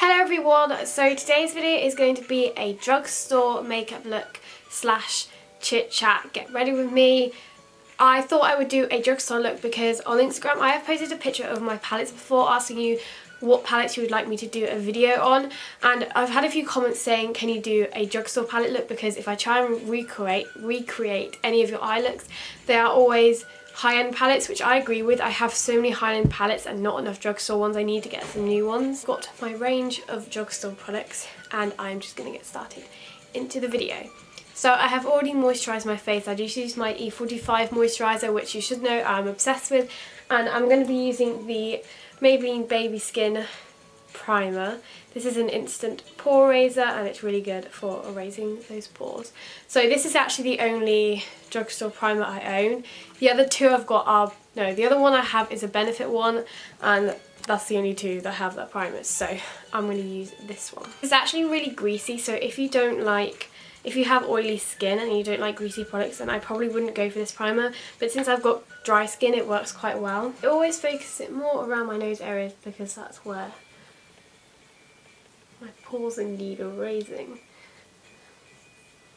Hello everyone, so today's video is going to be a drugstore makeup look slash chit chat. Get ready with me. I thought I would do a drugstore look because on Instagram I have posted a picture of my palettes before asking you what palettes you would like me to do a video on, and I've had a few comments saying can you do a drugstore palette look, because if I try and recreate any of your eye looks, they are always high-end palettes, which I agree with. I have so many high-end palettes and not enough drugstore ones. I need to get some new ones. Got my range of drugstore products and I'm just going to get started into the video. So I have already moisturised my face. I just used my E45 moisturiser, which you should know I'm obsessed with, and I'm going to be using the Maybelline Baby Skin primer. This is an instant pore eraser and it's really good for erasing those pores. So this is actually the only drugstore primer I own. The other two I've got are, no, the other one I have is a Benefit one, and that's the only two that have that primer, so I'm going to use this one. It's actually really greasy, so if you have oily skin and you don't like greasy products, then I probably wouldn't go for this primer, but since I've got dry skin it works quite well. I always focus it more around my nose areas because that's where my pores need erasing.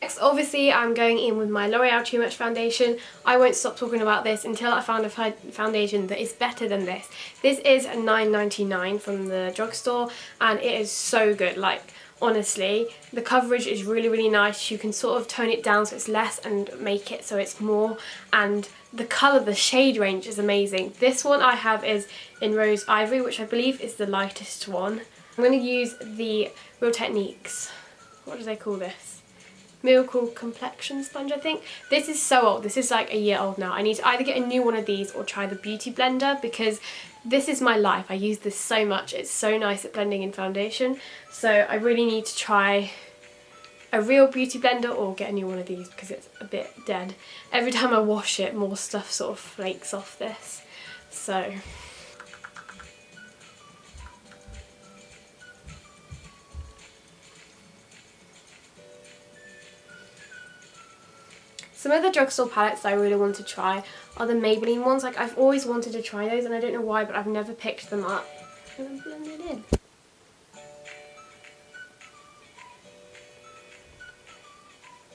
Next, obviously, I'm going in with my L'Oreal Too Much foundation. I won't stop talking about this until I found a foundation that is better than this. This is a $9.99 from the drugstore and it is so good. Like, honestly, the coverage is really nice. You can sort of tone it down so it's less and make it so it's more, and the colour, the shade range is amazing. This one I have is in Rose Ivory, which I believe is the lightest one. I'm going to use the Real Techniques, what do they call this? Miracle Complexion Sponge, I think. This is so old, this is like a year old now. I need to either get a new one of these or try the Beauty Blender, because this is my life. I use this so much, it's so nice at blending in foundation. So I really need to try a real Beauty Blender or get a new one of these because it's a bit dead. Every time I wash it, more stuff sort of flakes off this. So some of the drugstore palettes that I really want to try are the Maybelline ones. Like, I've always wanted to try those and I don't know why, but I've never picked them up. I'm going to blend it in.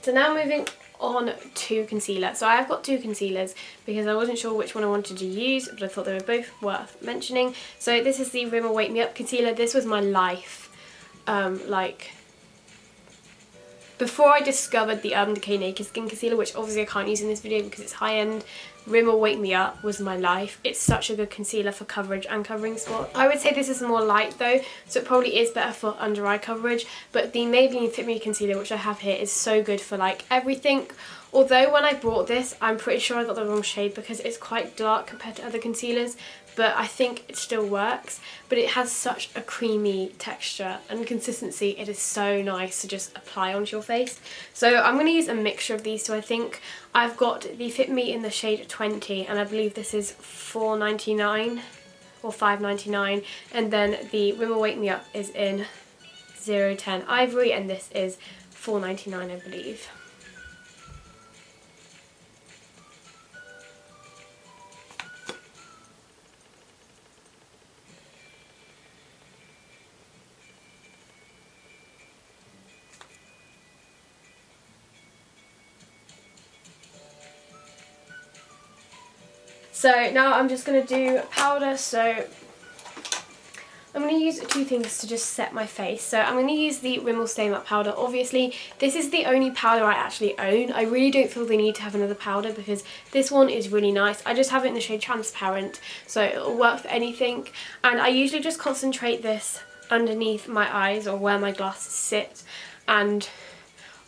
So now moving on to concealer. So I have got two concealers because I wasn't sure which one I wanted to use, but I thought they were both worth mentioning. So this is the Rimmel Wake Me Up concealer. This was my life. Before I discovered the Urban Decay Naked Skin Concealer, which obviously I can't use in this video because it's high-end, Rimmel Wake Me Up was my life. It's such a good concealer for coverage and covering spots. I would say this is more light though, so it probably is better for under eye coverage, but the Maybelline Fit Me Concealer, which I have here, is so good for like everything. Although when I bought this, I'm pretty sure I got the wrong shade because it's quite dark compared to other concealers, but I think it still works. But it has such a creamy texture and consistency. It is so nice to just apply onto your face. So I'm going to use a mixture of these two. I think I've got the Fit Me in the shade 20, and I believe this is $4.99 or $5.99, and then the Rimmel Wake Me Up is in 010 Ivory, and this is $4.99 I believe. So now I'm just going to do powder. So I'm going to use two things to just set my face. So I'm going to use the Rimmel Stay Matte powder. Obviously this is the only powder I actually own. I really don't feel the need to have another powder because this one is really nice. I just have it in the shade Transparent, so it'll work for anything. And I usually just concentrate this underneath my eyes or where my glasses sit, and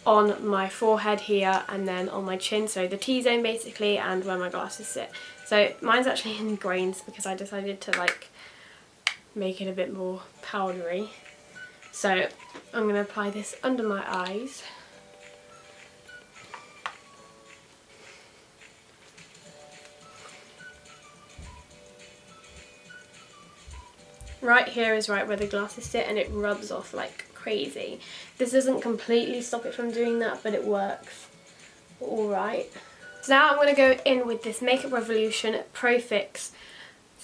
on my forehead here, and then on my chin, so the T-zone basically, and where my glasses sit. So mine's actually in grains because I decided to like make it a bit more powdery. So I'm going to apply this under my eyes. Right here is right where the glasses sit, and it rubs off like crazy. This doesn't completely stop it from doing that, but it works alright. So now I'm going to go in with this Makeup Revolution Pro Fix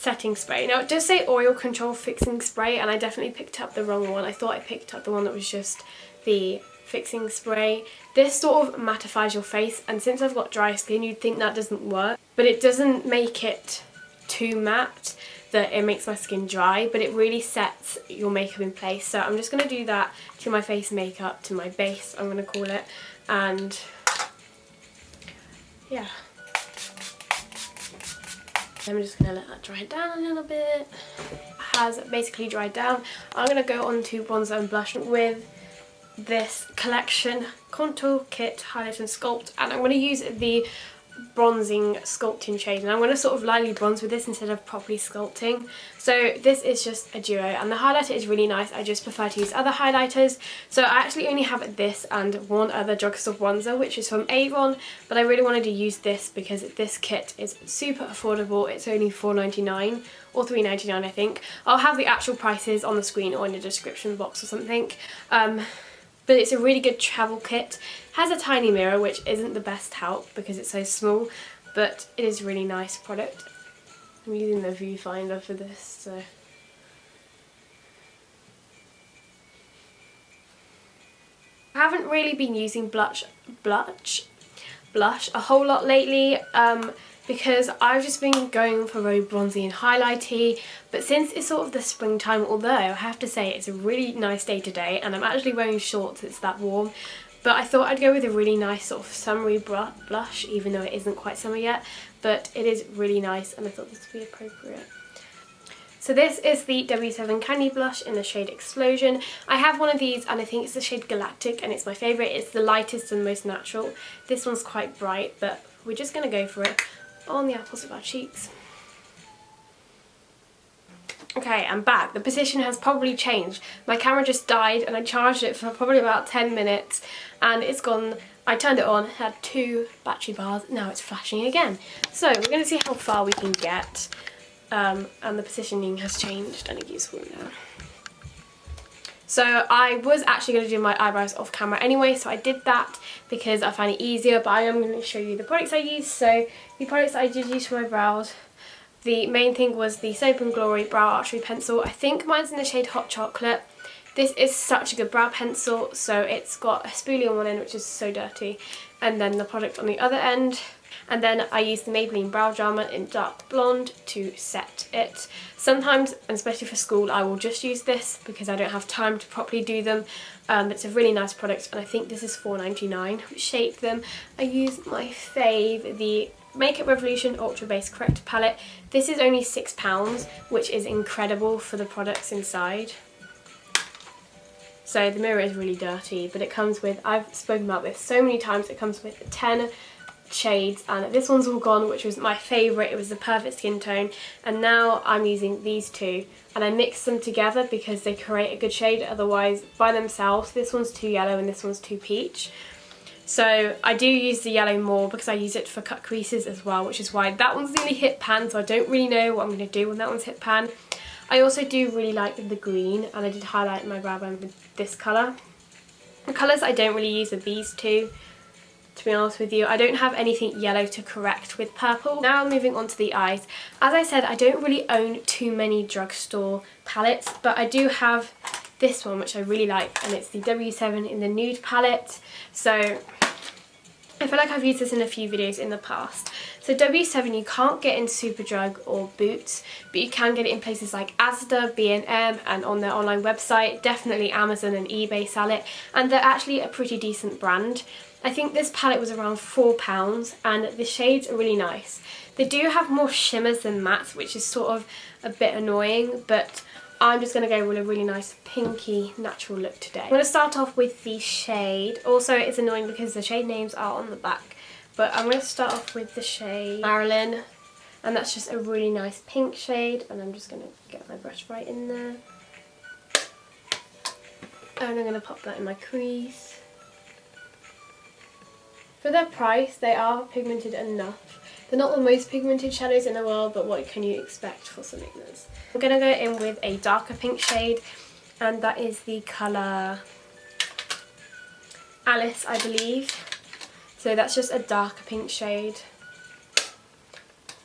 setting spray. Now it does say oil control fixing spray, and I definitely picked up the wrong one. I thought I picked up the one that was just the fixing spray. This sort of mattifies your face, and since I've got dry skin you'd think that doesn't work, but it doesn't make it too matte that it makes my skin dry, but it really sets your makeup in place. So I'm just going to do that to my face makeup, to my base I'm going to call it, and yeah. I'm just going to let that dry down a little bit. It has basically dried down. I'm going to go on to bronzer and blush with this collection Contour Kit Highlight and Sculpt, and I'm going to use the bronzing sculpting shade, and I'm going to sort of lightly bronze with this instead of properly sculpting. So this is just a duo, and the highlighter is really nice. I just prefer to use other highlighters, so I actually only have this and one other drugstore bronzer, which is from Avon, but I really wanted to use this because this kit is super affordable. It's only $4.99 or $3.99 I think. I'll have the actual prices on the screen or in the description box or something. But it's a really good travel kit. It has a tiny mirror, which isn't the best help because it's so small, but it is a really nice product. I'm using the viewfinder for this, so. I haven't really been using blush a whole lot lately, because I've just been going for very bronzy and highlighty, but since it's sort of the springtime, although I have to say it's a really nice day today and I'm actually wearing shorts, it's that warm, but I thought I'd go with a really nice sort of summery blush, even though it isn't quite summer yet, but it is really nice and I thought this would be appropriate. So this is the W7 Candy Blush in the shade Explosion. I have one of these and I think it's the shade Galactic and it's my favourite. It's the lightest and most natural. This one's quite bright, but we're just going to go for it on the apples of our cheeks. Okay, I'm back. The position has probably changed. My camera just died and I charged it for probably about 10 minutes and it's gone. I turned it on, it had 2 battery bars, now it's flashing again. So we're going to see how far we can get, and the positioning has changed and it's useful now. So I was actually going to do my eyebrows off camera anyway, so I did that because I find it easier, but I am going to show you the products I used. So the products I did use for my brows, the main thing was the Soap & Glory Brow Archery Pencil. I think mine's in the shade Hot Chocolate. This is such a good brow pencil, so it's got a spoolie on one end which is so dirty, and then the product on the other end. And then I used the Maybelline Brow Drama in Dark Blonde to set it. Sometimes, and especially for school, I will just use this because I don't have time to properly do them. It's a really nice product and I think this is $4.99. Shape them. I use my fave, the Makeup Revolution Ultra Base Corrector Palette. This is only £6, which is incredible for the products inside. So the mirror is really dirty, but it comes with, I've spoken about this so many times, it comes with 10 shades, and this one's all gone, which was my favourite. It was the perfect skin tone, and now I'm using these two and I mix them together because they create a good shade. Otherwise by themselves this one's too yellow and this one's too peach. So I do use the yellow more because I use it for cut creases as well, which is why that one's nearly hit pan, so I don't really know what I'm going to do when that one's hit pan. I also do really like the green, and I did highlight my brow bone with this colour. The colours I don't really use are these two, to be honest with you. I don't have anything yellow to correct with purple. Now moving on to the eyes. As I said, I don't really own too many drugstore palettes, but I do have this one which I really like, and it's the W7 in the Nude palette. So I feel like I've used this in a few videos in the past. So W7 you can't get in Superdrug or Boots, but you can get it in places like Asda, B&M, and on their online website. Definitely Amazon and eBay sell it, and they're actually a pretty decent brand. I think this palette was around £4 and the shades are really nice. They do have more shimmers than mattes, which is sort of a bit annoying, but I'm just going to go with a really nice pinky natural look today. I'm going to start off with the shade. Also it's annoying because the shade names are on the back, but I'm going to start off with the shade Marilyn, and that's just a really nice pink shade, and I'm just going to get my brush right in there. And I'm going to pop that in my crease. For their price, they are pigmented enough. They're not the most pigmented shadows in the world, but what can you expect for something that's... I'm going to go in with a darker pink shade, and that is the colour Alice, I believe. So that's just a darker pink shade.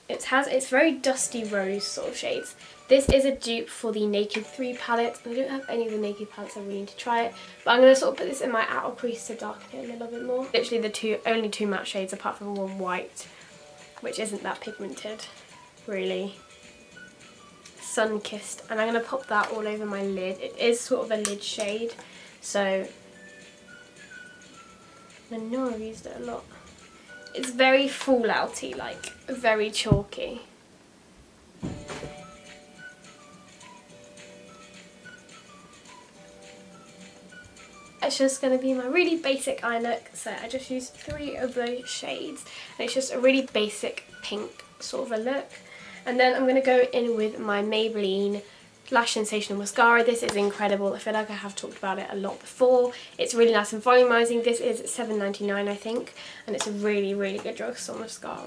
It's very dusty rose sort of shades. This is a dupe for the Naked 3 palette. I don't have any of the Naked palettes, I really need to try it. But I'm going to sort of put this in my outer crease to darken it a little bit more. Literally the only two matte shades apart from one white, which isn't that pigmented, really. Sun-Kissed. And I'm going to pop that all over my lid. It is sort of a lid shade, so I know I've used it a lot. It's very fallouty, like very chalky. It's just going to be my really basic eye look, so I just used 3 of those shades, and it's just a really basic pink sort of a look. And then I'm going to go in with my Maybelline Lash Sensational Mascara. This is incredible. I feel like I have talked about it a lot before. It's really nice and volumizing. This is $7.99 I think, and it's a really, really good drugstore mascara.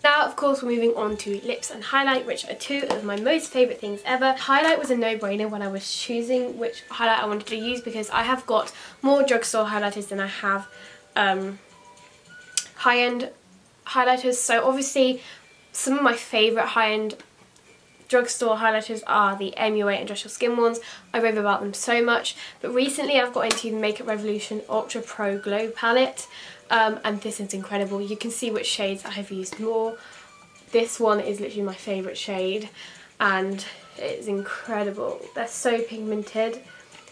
Now, of course, we're moving on to lips and highlight, which are 2 of my most favourite things ever. Highlight was a no-brainer when I was choosing which highlight I wanted to use, because I have got more drugstore highlighters than I have high-end highlighters. So obviously some of my favourite high-end drugstore highlighters are the MUA and Just Your Skin ones. I rave about them so much, but recently I've got into the Makeup Revolution Ultra Pro Glow palette, and this is incredible. You can see which shades I have used more. This one is literally my favourite shade, and it's incredible. They're so pigmented.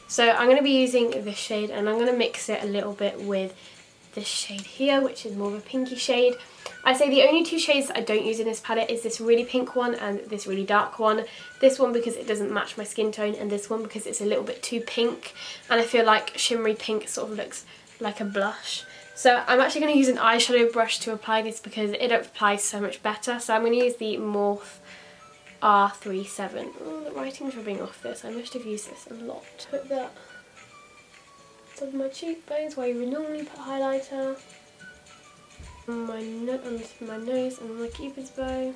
So I'm going to be using this shade, and I'm going to mix it a little bit with this shade here, which is more of a pinky shade. I say the only 2 shades that I don't use in this palette is this really pink one and this really dark one. This one because it doesn't match my skin tone, and this one because it's a little bit too pink, and I feel like shimmery pink sort of looks like a blush. So I'm actually going to use an eyeshadow brush to apply this because it applies so much better. So I'm going to use the Morphe R37. Oh, the writing's rubbing off this. I must have used this a lot. Put that top of my cheekbones where you would normally put highlighter. On my nose and my cupid's bow.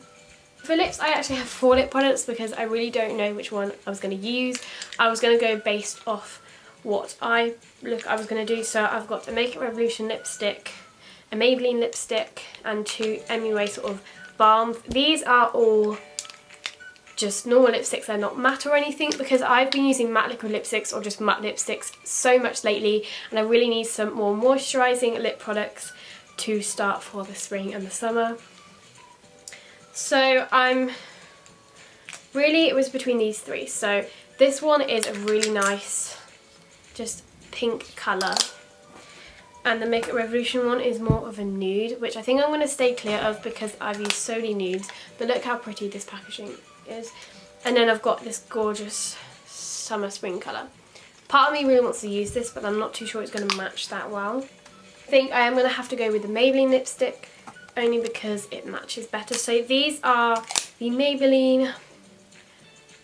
For lips, I actually have 4 lip products because I really don't know which one I was going to use. I was going to go based off what I was going to do. So I've got a Makeup Revolution lipstick, a Maybelline lipstick, and 2 MUA sort of balms. These are all just normal lipsticks, they're not matte or anything, because I've been using matte liquid lipsticks or just matte lipsticks so much lately, and I really need some more moisturising lip products to start for the spring and the summer. So it was between these 3. So this one is a really nice just pink colour, and the Makeup Revolution one is more of a nude, which I think I'm going to stay clear of because I've used so many nudes, but look how pretty this packaging is. And then I've got this gorgeous summer spring colour. Part of me really wants to use this, but I'm not too sure it's going to match that well. I think I am going to have to go with the Maybelline lipstick, only because it matches better. So these are the Maybelline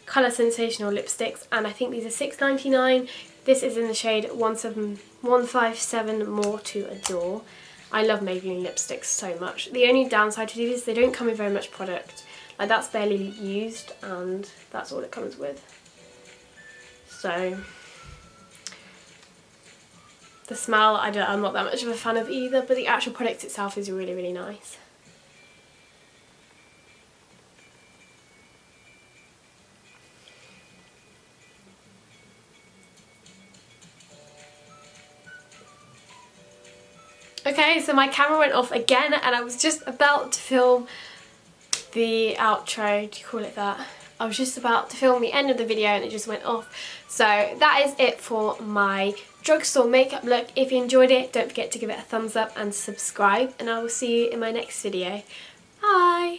Colour Sensational lipsticks, and I think these are $6.99. This is in the shade 157 More to Adore. I love Maybelline lipsticks so much. The only downside to these is they don't come with very much product. Like, that's barely used, and that's all it comes with. So the smell, I'm not that much of a fan of either, but the actual product itself is really, really nice. Okay, so my camera went off again, and I was just about to film the outro, do you call it that? I was just about to film the end of the video and it just went off. So that is it for my drugstore makeup look. If you enjoyed it, don't forget to give it a thumbs up and subscribe, and I will see you in my next video. Bye!